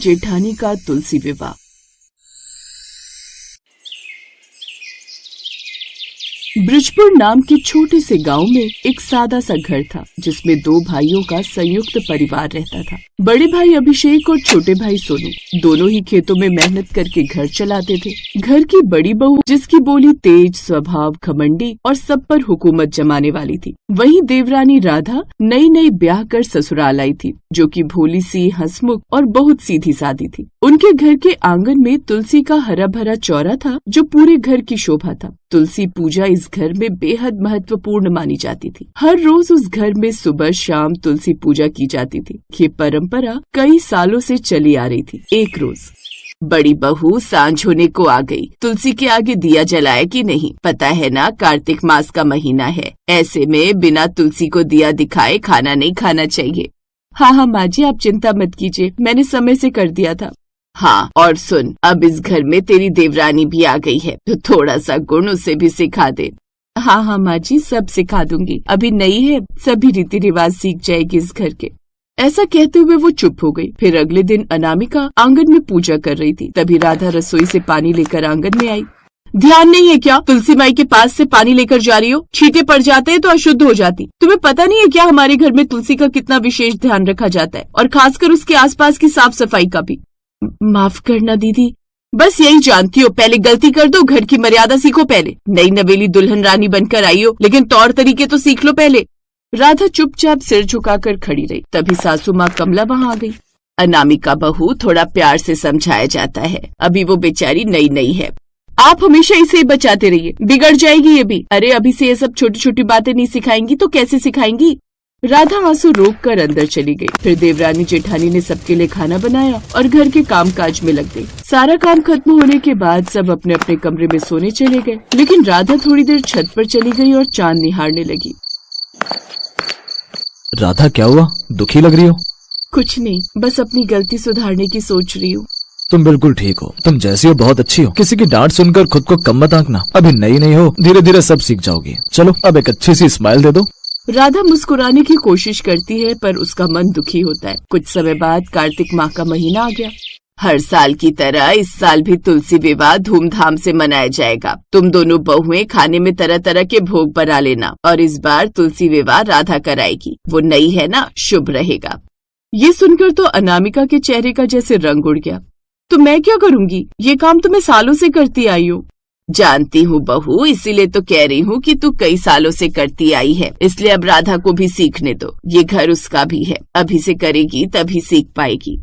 जेठानी का तुलसी विवाह। ब्रिजपुर नाम के छोटे से गांव में एक सादा सा घर था जिसमें दो भाइयों का संयुक्त परिवार रहता था। बड़े भाई अभिषेक और छोटे भाई सोनू दोनों ही खेतों में मेहनत करके घर चलाते थे। घर की बड़ी बहू जिसकी बोली तेज, स्वभाव घमंडी और सब पर हुकूमत जमाने वाली थी। वहीं देवरानी राधा नई ब्याह कर ससुराल आई थी, जो कि भोली सी, हंसमुख और बहुत सीधी सादी थी। उनके घर के आंगन में तुलसी का हरा भरा चौरा था जो पूरे घर की शोभा था। तुलसी पूजा इस घर में बेहद महत्वपूर्ण मानी जाती थी। हर रोज उस घर में सुबह शाम तुलसी पूजा की जाती थी। ये परंपरा कई सालों से चली आ रही थी। एक रोज बड़ी बहू सांझ होने को आ गई। तुलसी के आगे दिया जलाया कि नहीं? पता है ना, कार्तिक मास का महीना है। ऐसे में बिना तुलसी को दिया दिखाए खाना नहीं खाना चाहिए। हाँ माँ जी, आप चिंता मत कीजिए, मैंने समय से कर दिया था। हाँ, और सुन, अब इस घर में तेरी देवरानी भी आ गई है, तो थोड़ा सा गुण उसे भी सिखा दे। हाँ माँ जी, सब सिखा दूंगी। अभी नई है, सभी रीति रिवाज सीख जाएगी इस घर के। ऐसा कहते हुए वो चुप हो गई। फिर अगले दिन अनामिका आंगन में पूजा कर रही थी। तभी राधा रसोई से पानी लेकर आंगन में आई। ध्यान नहीं है क्या? तुलसी माई के पास से पानी लेकर जा रही हो। छींटे पड़ जाते हैं तो अशुद्ध हो जाती। तुम्हें पता नहीं है क्या हमारे घर में तुलसी का कितना विशेष ध्यान रखा जाता है, और खासकर उसके आसपास की साफ सफाई का भी। माफ करना दीदी, बस यही जानती हो, पहले गलती कर दो, घर की मर्यादा सीखो। पहले नई नवेली दुल्हन रानी बनकर आई हो, लेकिन तौर तरीके तो सीख लो पहले। राधा चुपचाप सिर झुकाकर खड़ी रही। तभी सासू माँ कमला वहाँ आ गई। अनामिका बहू, थोड़ा प्यार से समझाया जाता है, अभी वो बेचारी नई है। आप हमेशा इसे बचाते रहिए, बिगड़ जाएगी ये भी। अरे अभी से ये सब छोटी छोटी बातें नहीं सिखाएंगी तो कैसे सिखाएंगी? राधा आंसू रोक कर अंदर चली गई। फिर देवरानी जेठानी ने सबके लिए खाना बनाया और घर के कामकाज में लग गई। सारा काम खत्म होने के बाद सब अपने अपने कमरे में सोने चले गए, लेकिन राधा थोड़ी देर छत पर चली गई और चांद निहारने लगी। राधा, क्या हुआ? दुखी लग रही हो? कुछ नहीं, बस अपनी गलती सुधारने की सोच रही हूँ। तुम बिल्कुल ठीक हो, तुम जैसी हो बहुत अच्छी हो। किसी की डांट सुनकर खुद को कम मत आंकना। अभी नई हो, धीरे धीरे सब सीख जाओगी। चलो अब एक अच्छी सी स्माइल दे दो। राधा मुस्कुराने की कोशिश करती है, पर उसका मन दुखी होता है। कुछ समय बाद कार्तिक माह का महीना आ गया। हर साल की तरह इस साल भी तुलसी विवाह धूमधाम से मनाया जाएगा। तुम दोनों बहुएं खाने में तरह तरह के भोग बना लेना, और इस बार तुलसी विवाह राधा कराएगी। वो नई है ना, शुभ रहेगा। ये सुनकर तो अनामिका के चेहरे का जैसे रंग उड़ गया। तो मैं क्या करूंगी? ये काम तो मैं सालों से करती आई हूँ। जानती हूँ बहू, इसीलिए तो कह रही हूँ कि तू कई सालों से करती आई है, इसलिए अब राधा को भी सीखने दो। ये घर उसका भी है, अभी से करेगी तभी सीख पाएगी।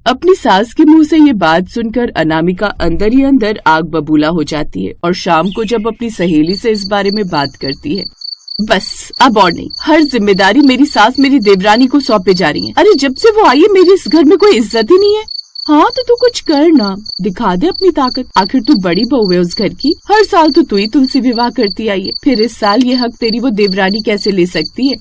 अपनी सास के मुंह से ये बात सुनकर अनामिका अंदर ही अंदर आग बबूला हो जाती है, और शाम को जब अपनी सहेली से इस बारे में बात करती है, बस अब और नहीं, हर जिम्मेदारी मेरी सास मेरी देवरानी को सौंपे जा रही है। अरे जब से वो आई है मेरे इस घर में कोई इज्जत ही नहीं है। हाँ तो तू कुछ कर ना, दिखा दे अपनी ताकत। आखिर तू बड़ी बहू है उस घर की। हर साल तो तू ही तुलसी विवाह करती आई है, फिर इस साल ये हक तेरी वो देवरानी कैसे ले सकती है?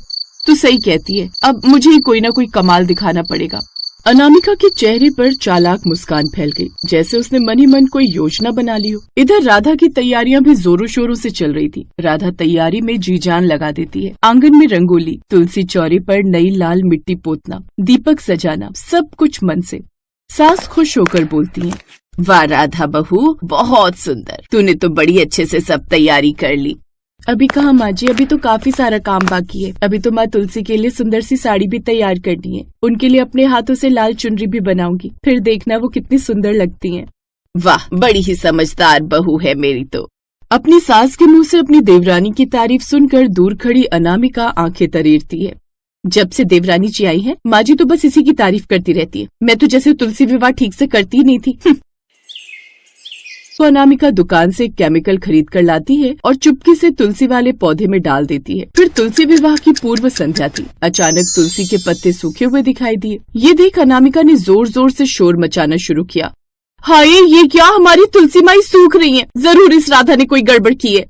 तू सही कहती है, अब मुझे ही कोई ना कोई कमाल दिखाना पड़ेगा। अनामिका के चेहरे पर चालाक मुस्कान फैल गई, जैसे उसने मन ही मन कोई योजना बना ली हो। इधर राधा की तैयारियां भी जोरों शोरों से चल रही थी। राधा तैयारी में जी जान लगा देती है। आंगन में रंगोली, तुलसी चौरे पर नई लाल मिट्टी पोतना, दीपक सजाना, सब कुछ मन से। सास खुश होकर बोलती है, वाह राधा बहू, बहुत सुंदर, तूने तो बड़ी अच्छे से सब तैयारी कर ली। अभी कहाँ माँ जी, अभी तो काफी सारा काम बाकी है। अभी तो माँ तुलसी के लिए सुंदर सी साड़ी भी तैयार करनी है। उनके लिए अपने हाथों से लाल चुनरी भी बनाऊंगी, फिर देखना वो कितनी सुंदर लगती हैं। वाह, बड़ी ही समझदार बहू है मेरी तो। अपनी सास के मुंह से अपनी देवरानी की तारीफ सुनकर दूर खड़ी अनामिका आंखें तरीरती है। जब से देवरानी जी आई है, माँ जी तो बस इसी की तारीफ करती रहती है। मैं तो जैसे तुलसी विवाह ठीक से करती ही नहीं थी। तो अनामिका दुकान से केमिकल खरीद कर लाती है और चुपके से तुलसी वाले पौधे में डाल देती है। फिर तुलसी विवाह की पूर्व संध्या थी। अचानक तुलसी के पत्ते सूखे हुए दिखाई दिए। ये देख अनामिका ने जोर जोर से शोर मचाना शुरू किया। हाय, ये क्या, हमारी तुलसी माई सूख रही है। जरूर इस राधा ने कोई गड़बड़ की है।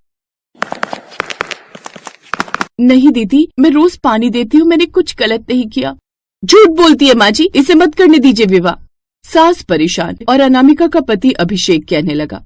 नहीं दीदी, मैं रोज पानी देती हूँ, मैंने कुछ गलत नहीं किया। झूठ बोलती है माँ जी, इसे मत करने दीजिए विवाह। सास परेशान और अनामिका का पति अभिषेक कहने लगा,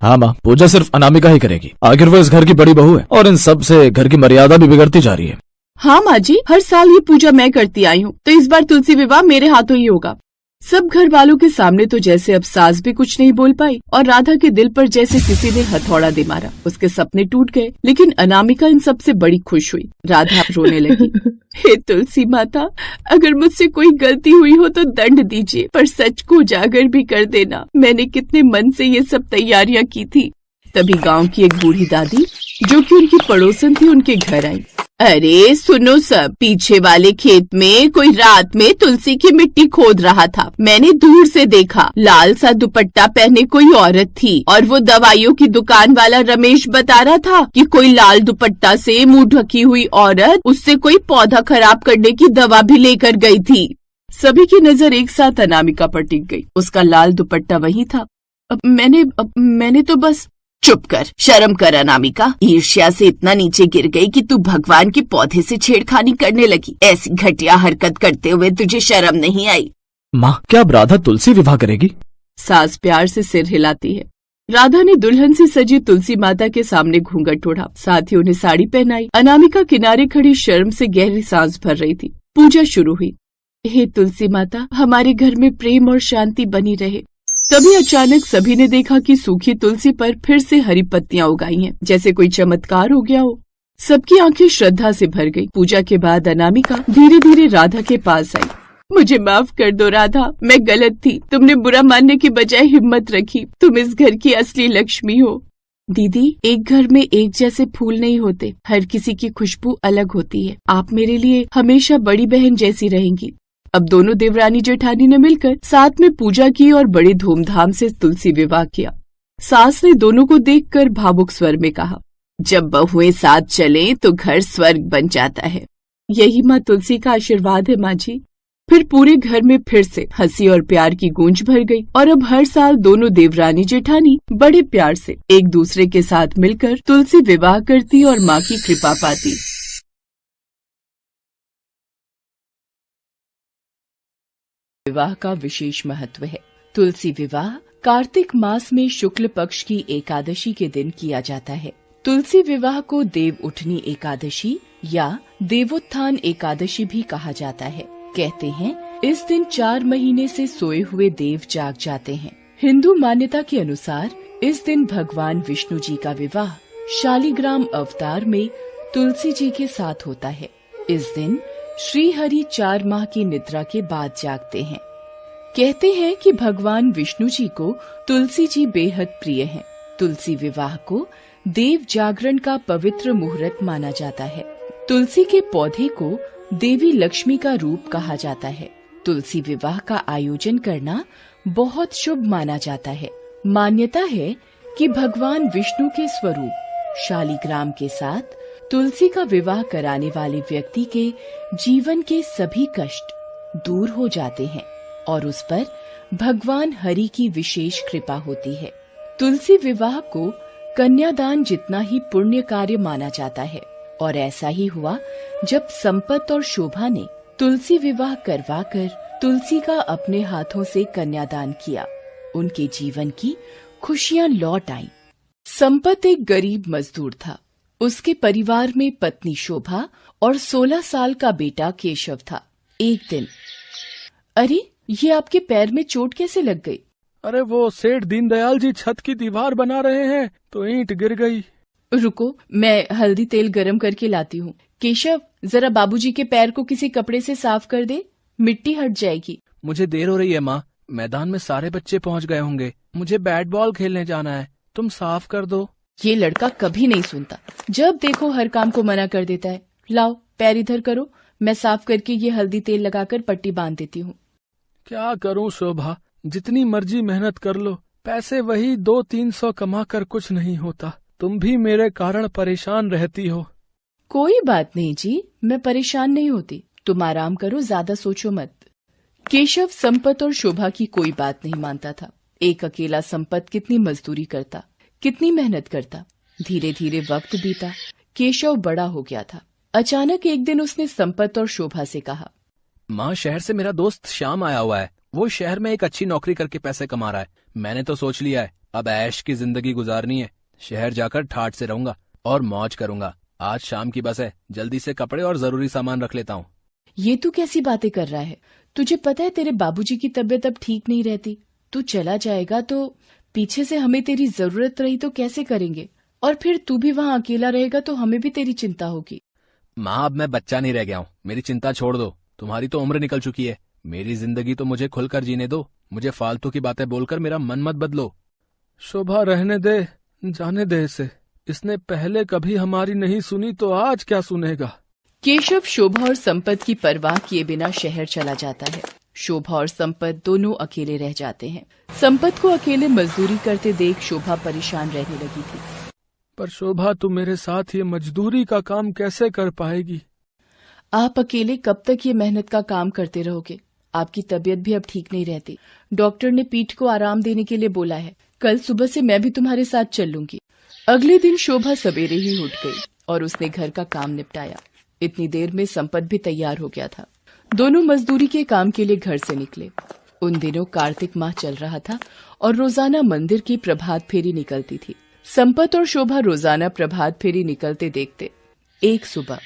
हाँ माँ, पूजा सिर्फ अनामिका ही करेगी। आखिर वो इस घर की बड़ी बहू है और इन सब से घर की मर्यादा भी बिगड़ती जा रही है। हाँ माँ जी, हर साल ये पूजा मैं करती आई हूँ, तो इस बार तुलसी विवाह मेरे हाथों ही होगा। सब घर वालों के सामने तो जैसे अब सास भी कुछ नहीं बोल पाई और राधा के दिल पर जैसे किसी ने हथौड़ा दे मारा। उसके सपने टूट गए, लेकिन अनामिका इन सबसे बड़ी खुश हुई। राधा रोने लगी। हे तुलसी माता, अगर मुझसे कोई गलती हुई हो तो दंड दीजिए, पर सच को उजागर भी कर देना। मैंने कितने मन से ये सब तैयारियां की थी। तभी गांव की एक बूढ़ी दादी, जो कि उनकी पड़ोसन थी, उनके घर आई। अरे सुनो सब, पीछे वाले खेत में कोई रात में तुलसी की मिट्टी खोद रहा था। मैंने दूर से देखा, लाल सा दुपट्टा पहने कोई औरत थी और वो दवाइयों की दुकान वाला रमेश बता रहा था कि कोई लाल दुपट्टा से मुंह ढकी हुई औरत उससे कोई पौधा खराब करने की दवा भी लेकर गई थी। सभी की नजर एक साथ अनामिका पर टिक गई। उसका लाल दुपट्टा वही था। मैंने तो बस। चुप कर, शर्म कर अनामिका। ईर्ष्या से इतना नीचे गिर गई कि तू भगवान के पौधे से छेड़खानी करने लगी। ऐसी घटिया हरकत करते हुए तुझे शर्म नहीं आई? माँ, क्या अब राधा तुलसी विवाह करेगी? सास प्यार से सिर हिलाती है। राधा ने दुल्हन से सजी तुलसी माता के सामने घूंघट ओढ़ा, साथ ही उन्हें साड़ी पहनाई। अनामिका किनारे खड़ी शर्म से गहरी सांस भर रही थी। पूजा शुरू हुई। हे तुलसी माता, हमारे घर में प्रेम और शांति बनी रहे। तभी अचानक सभी ने देखा कि सूखी तुलसी पर फिर से हरी पत्तियां उगाई हैं, जैसे कोई चमत्कार हो गया हो। सबकी आंखें श्रद्धा से भर गई। पूजा के बाद अनामिका धीरे धीरे राधा के पास आई। मुझे माफ कर दो राधा, मैं गलत थी। तुमने बुरा मानने की बजाय हिम्मत रखी। तुम इस घर की असली लक्ष्मी हो। दीदी, एक घर में एक जैसे फूल नहीं होते, हर किसी की खुशबू अलग होती है। आप मेरे लिए हमेशा बड़ी बहन जैसी रहेंगी। अब दोनों देवरानी जेठानी ने मिलकर साथ में पूजा की और बड़ी धूमधाम से तुलसी विवाह किया। सास ने दोनों को देखकर भावुक स्वर में कहा, जब बहुएं साथ चलें तो घर स्वर्ग बन जाता है। यही माँ तुलसी का आशीर्वाद है माँ जी। फिर पूरे घर में फिर से हंसी और प्यार की गूंज भर गई और अब हर साल दोनों देवरानी जेठानी बड़े प्यार से एक दूसरे के साथ मिलकर तुलसी विवाह करती और माँ की कृपा पाती। विवाह का विशेष महत्व है। तुलसी विवाह कार्तिक मास में शुक्ल पक्ष की एकादशी के दिन किया जाता है। तुलसी विवाह को देव उठनी एकादशी या देवोत्थान एकादशी भी कहा जाता है। कहते हैं इस दिन 4 महीने से सोए हुए देव जाग जाते हैं। हिंदू मान्यता के अनुसार इस दिन भगवान विष्णु जी का विवाह शालिग्राम अवतार में तुलसी जी के साथ होता है। इस दिन श्री हरि 4 माह की निद्रा के बाद जागते हैं। कहते हैं कि भगवान विष्णु जी को तुलसी जी बेहद प्रिय हैं। तुलसी विवाह को देव जागरण का पवित्र मुहूर्त माना जाता है। तुलसी के पौधे को देवी लक्ष्मी का रूप कहा जाता है। तुलसी विवाह का आयोजन करना बहुत शुभ माना जाता है। मान्यता है कि भगवान विष्णु के स्वरूप शालिग्राम के साथ तुलसी का विवाह कराने वाले व्यक्ति के जीवन के सभी कष्ट दूर हो जाते हैं और उस पर भगवान हरि की विशेष कृपा होती है। तुलसी विवाह को कन्यादान जितना ही पुण्य कार्य माना जाता है और ऐसा ही हुआ जब संपत और शोभा ने तुलसी विवाह करवाकर तुलसी का अपने हाथों से कन्यादान किया। उनके जीवन की खुशियां लौट आईं। संपत एक गरीब मजदूर था। उसके परिवार में पत्नी शोभा और 16 साल का बेटा केशव था। एक दिन, अरे ये आपके पैर में चोट कैसे लग गई? अरे वो सेठ दीनदयाल जी छत की दीवार बना रहे हैं तो ईंट गिर गई। रुको, मैं हल्दी तेल गरम करके लाती हूँ। केशव, जरा बाबूजी के पैर को किसी कपड़े से साफ कर दे, मिट्टी हट जाएगी। मुझे देर हो रही है माँ, मैदान में सारे बच्चे पहुँच गए होंगे। मुझे बैट बॉल खेलने जाना है, तुम साफ कर दो। ये लड़का कभी नहीं सुनता, जब देखो हर काम को मना कर देता है। लाओ पैर इधर करो, मैं साफ करके ये हल्दी तेल लगाकर पट्टी बांध देती हूँ। क्या करूँ शोभा, जितनी मर्जी मेहनत कर लो, पैसे वही 200-300 कमा कर कुछ नहीं होता। तुम भी मेरे कारण परेशान रहती हो। कोई बात नहीं जी, मैं परेशान नहीं होती। तुम आराम करो, ज्यादा सोचो मत। केशव संपत और शोभा की कोई बात नहीं मानता था। एक अकेला संपत कितनी मजदूरी करता, कितनी मेहनत करता। धीरे धीरे वक्त बीता, केशव बड़ा हो गया था। अचानक एक दिन उसने संपत और शोभा से कहा, माँ, शहर से मेरा दोस्त श्याम आया हुआ है। वो शहर में एक अच्छी नौकरी करके पैसे कमा रहा है। मैंने तो सोच लिया है अब ऐश की जिंदगी गुजारनी है। शहर जाकर ठाठ से रहूंगा और मौज करूंगा। आज शाम की बस है, जल्दी से कपड़े और जरूरी सामान रख लेता हूँ। ये तू कैसी बातें कर रहा है? तुझे पता है तेरे बाबूजी की तबीयत अब ठीक नहीं रहती। तू चला जाएगा तो पीछे से हमें तेरी जरूरत रही तो कैसे करेंगे? और फिर तू भी वहाँ अकेला रहेगा तो हमें भी तेरी चिंता होगी। माँ, अब मैं बच्चा नहीं रह गया हूँ, मेरी चिंता छोड़ दो। तुम्हारी तो उम्र निकल चुकी है, मेरी जिंदगी तो मुझे खुलकर जीने दो। मुझे फालतू की बातें बोलकर मेरा मन मत बदलो। शोभा, रहने दे, जाने दे इसे। इसने पहले कभी हमारी नहीं सुनी तो आज क्या सुनेगा। केशव शोभा और संपत की परवाह किए बिना शहर चला जाता है। शोभा और संपत दोनों अकेले रह जाते हैं। संपत को अकेले मजदूरी करते देख शोभा परेशान रहने लगी थी। पर शोभा, तू मेरे साथ ये मजदूरी का काम कैसे कर पाएगी? आप अकेले कब तक ये मेहनत का काम करते रहोगे? आपकी तबीयत भी अब ठीक नहीं रहती। डॉक्टर ने पीठ को आराम देने के लिए बोला है। कल सुबह से मैं भी तुम्हारे साथ चल लूंगी। अगले दिन शोभा सवेरे ही उठ गई और उसने घर का काम निपटाया। इतनी देर में संपत भी तैयार हो गया था। दोनों मजदूरी के काम के लिए घर से निकले। उन दिनों कार्तिक माह चल रहा था और रोजाना मंदिर की प्रभात फेरी निकलती थी। संपत और शोभा रोजाना प्रभात फेरी निकलते देखते। एक सुबह,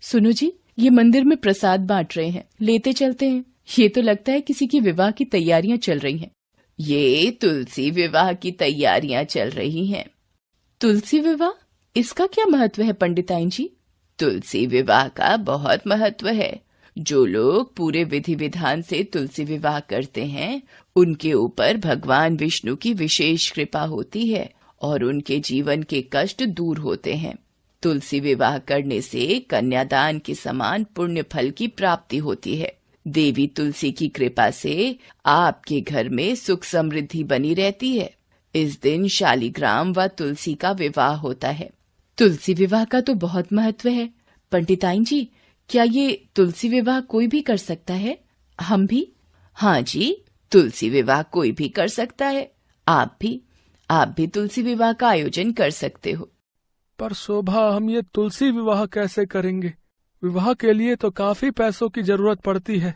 सुनो जी, ये मंदिर में प्रसाद बांट रहे हैं, लेते चलते हैं। ये तो लगता है किसी की विवाह की तैयारियां चल रही हैं। ये तुलसी विवाह की तैयारियां चल रही हैं। तुलसी विवाह? इसका क्या महत्व है पंडिताइन जी? तुलसी विवाह का बहुत महत्व है। जो लोग पूरे विधि विधान से तुलसी विवाह करते हैं, उनके ऊपर भगवान विष्णु की विशेष कृपा होती है और उनके जीवन के कष्ट दूर होते हैं। तुलसी विवाह करने से कन्यादान के समान पुण्य फल की प्राप्ति होती है। देवी तुलसी की कृपा से आपके घर में सुख समृद्धि बनी रहती है। इस दिन शालिग्राम व तुलसी का विवाह होता है। तुलसी विवाह का तो बहुत महत्व है। पंडिताइन जी, क्या ये तुलसी विवाह कोई भी कर सकता है? हम भी? हाँ जी, तुलसी विवाह कोई भी कर सकता है। आप भी तुलसी विवाह का आयोजन कर सकते हो। पर शोभा, हम ये तुलसी विवाह कैसे करेंगे? विवाह के लिए तो काफी पैसों की जरूरत पड़ती है।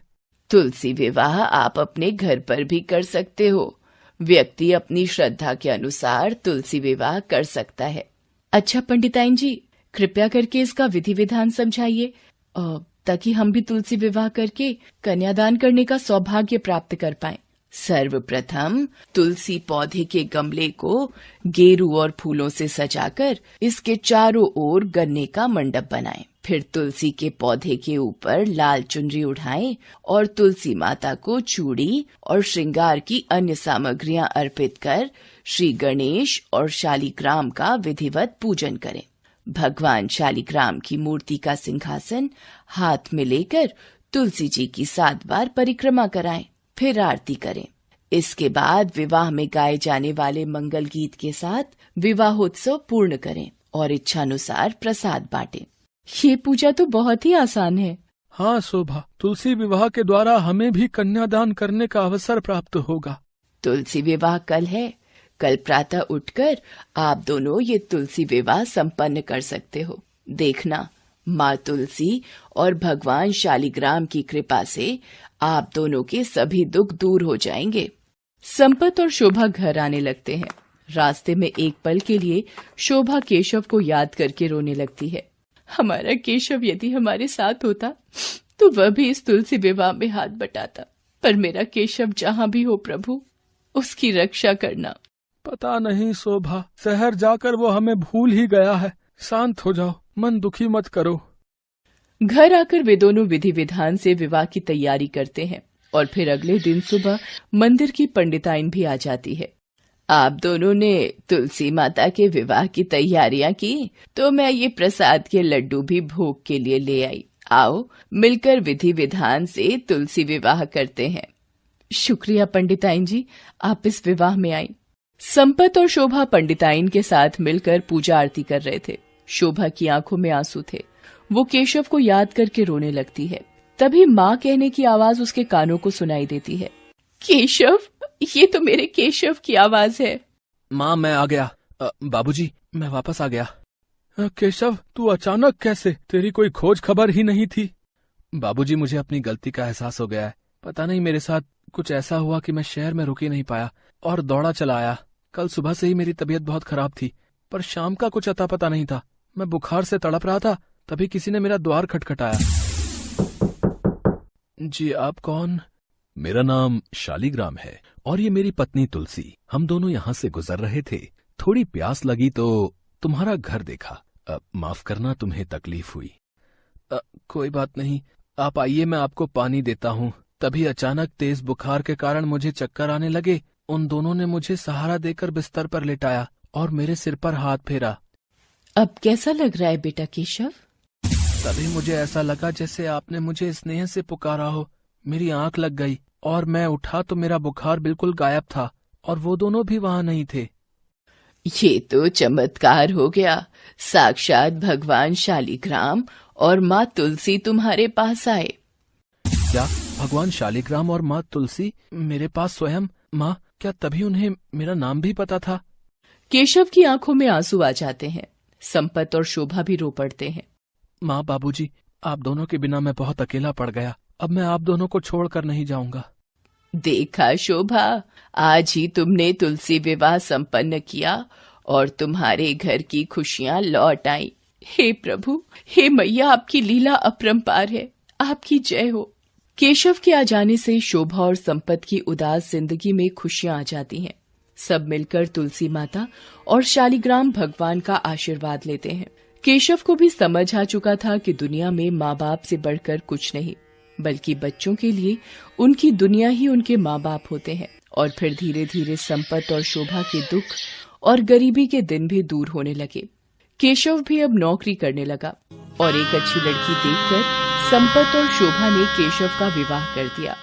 तुलसी विवाह आप अपने घर पर भी कर सकते हो। व्यक्ति अपनी श्रद्धा के अनुसार तुलसी विवाह कर सकता है। अच्छा पंडिताइन जी, कृपया करके इसका विधि विधान समझाइए, ताकि हम भी तुलसी विवाह करके कन्यादान करने का सौभाग्य प्राप्त कर पाएं। सर्वप्रथम तुलसी पौधे के गमले को गेरू और फूलों से सजाकर इसके चारों ओर गन्ने का मंडप बनाएं। फिर तुलसी के पौधे के ऊपर लाल चुनरी उठाएं और तुलसी माता को चूड़ी और श्रृंगार की अन्य सामग्रियां अर्पित कर श्री गणेश और शालिग्राम का विधिवत पूजन करें। भगवान शालिग्राम की मूर्ति का सिंहासन हाथ में लेकर तुलसी जी की 7 बार परिक्रमा कराएं, फिर आरती करें। इसके बाद विवाह में गाए जाने वाले मंगल गीत के साथ विवाहोत्सव पूर्ण करें और इच्छानुसार प्रसाद बांटें। ये पूजा तो बहुत ही आसान है। हाँ शोभा, तुलसी विवाह के द्वारा हमें भी कन्यादान करने का अवसर प्राप्त होगा। तुलसी विवाह कल है। कल प्रातः उठकर आप दोनों ये तुलसी विवाह संपन्न कर सकते हो। देखना, माँ तुलसी और भगवान शालिग्राम की कृपा से आप दोनों के सभी दुख दूर हो जाएंगे। संपत और शोभा घर आने लगते हैं। रास्ते में एक पल के लिए शोभा केशव को याद करके रोने लगती है। हमारा केशव यदि हमारे साथ होता तो वह भी इस तुलसी विवाह में हाथ बटाता। पर मेरा केशव जहाँ भी हो प्रभु, उसकी रक्षा करना। पता नहीं शोभा, शहर जाकर वो हमें भूल ही गया है। शांत हो जाओ, मन दुखी मत करो। घर आकर वे दोनों विधि विधान से विवाह की तैयारी करते हैं और फिर अगले दिन सुबह मंदिर की पंडिताइन भी आ जाती है। आप दोनों ने तुलसी माता के विवाह की तैयारियां की, तो मैं ये प्रसाद के लड्डू भी भोग के लिए ले आई। आओ मिलकर विधि विधान से तुलसी विवाह करते हैं। शुक्रिया पंडिताइन जी, आप इस विवाह में आई। संपत और शोभा पंडिताइन के साथ मिलकर पूजा आरती कर रहे थे। शोभा की आंखों में आंसू थे। वो केशव को याद करके रोने लगती है। तभी माँ कहने की आवाज उसके कानों को सुनाई देती है। केशव, ये तो मेरे केशव की आवाज है। माँ, मैं आ गया। बाबूजी, मैं वापस आ गया। केशव, तू अचानक कैसे? तेरी कोई खोज खबर ही नहीं थी। बाबूजी, मुझे अपनी गलती का एहसास हो गया है। पता नहीं मेरे साथ कुछ ऐसा हुआ कि मैं शहर में रुक ही नहीं पाया और दौड़ा चला आया। कल सुबह से ही मेरी तबीयत बहुत खराब थी, पर शाम का कुछ अता पता नहीं था। मैं बुखार से तड़प रहा था, तभी किसी ने मेरा द्वार खटखटाया। जी, आप कौन? मेरा नाम शालिग्राम है और ये मेरी पत्नी तुलसी। हम दोनों यहाँ से गुजर रहे थे। थोड़ी प्यास लगी तो तुम्हारा घर देखा। माफ करना तुम्हें तकलीफ हुई। कोई बात नहीं, आप आइए, मैं आपको पानी देता हूँ। तभी अचानक तेज बुखार के कारण मुझे चक्कर आने लगे। उन दोनों ने मुझे सहारा देकर बिस्तर पर लेटाया और मेरे सिर पर हाथ फेरा। अब कैसा लग रहा है बेटा केशव? तभी मुझे ऐसा लगा जैसे आपने मुझे स्नेह से पुकारा हो। मेरी आंख लग गई और मैं उठा तो मेरा बुखार बिल्कुल गायब था और वो दोनों भी वहां नहीं थे। ये तो चमत्कार हो गया। साक्षात भगवान शालिग्राम और माँ तुलसी तुम्हारे पास आए। क्या भगवान शालिग्राम और माँ तुलसी मेरे पास स्वयं? माँ, क्या तभी उन्हें मेरा नाम भी पता था? केशव की आंखों में आंसू आ जाते हैं। संपत और शोभा भी रो पड़ते हैं। माँ, बाबूजी, आप दोनों के बिना मैं बहुत अकेला पड़ गया। अब मैं आप दोनों को छोड़कर नहीं जाऊंगा। देखा शोभा, आज ही तुमने तुलसी विवाह संपन्न किया और तुम्हारे घर की खुशियां लौट आई। हे प्रभु, हे मैया, आपकी लीला अपरंपार है। आपकी जय हो। केशव के आ जाने से शोभा और संपत की उदास जिंदगी में खुशियां आ जाती हैं। सब मिलकर तुलसी माता और शालिग्राम भगवान का आशीर्वाद लेते हैं। केशव को भी समझ आ चुका था कि दुनिया में माँ बाप से बढ़कर कुछ नहीं, बल्कि बच्चों के लिए उनकी दुनिया ही उनके माँ बाप होते हैं। और फिर धीरे धीरे संपत और शोभा के दुख और गरीबी के दिन भी दूर होने लगे। केशव भी अब नौकरी करने लगा और एक अच्छी लड़की देखकर संपत और शोभा ने केशव का विवाह कर दिया।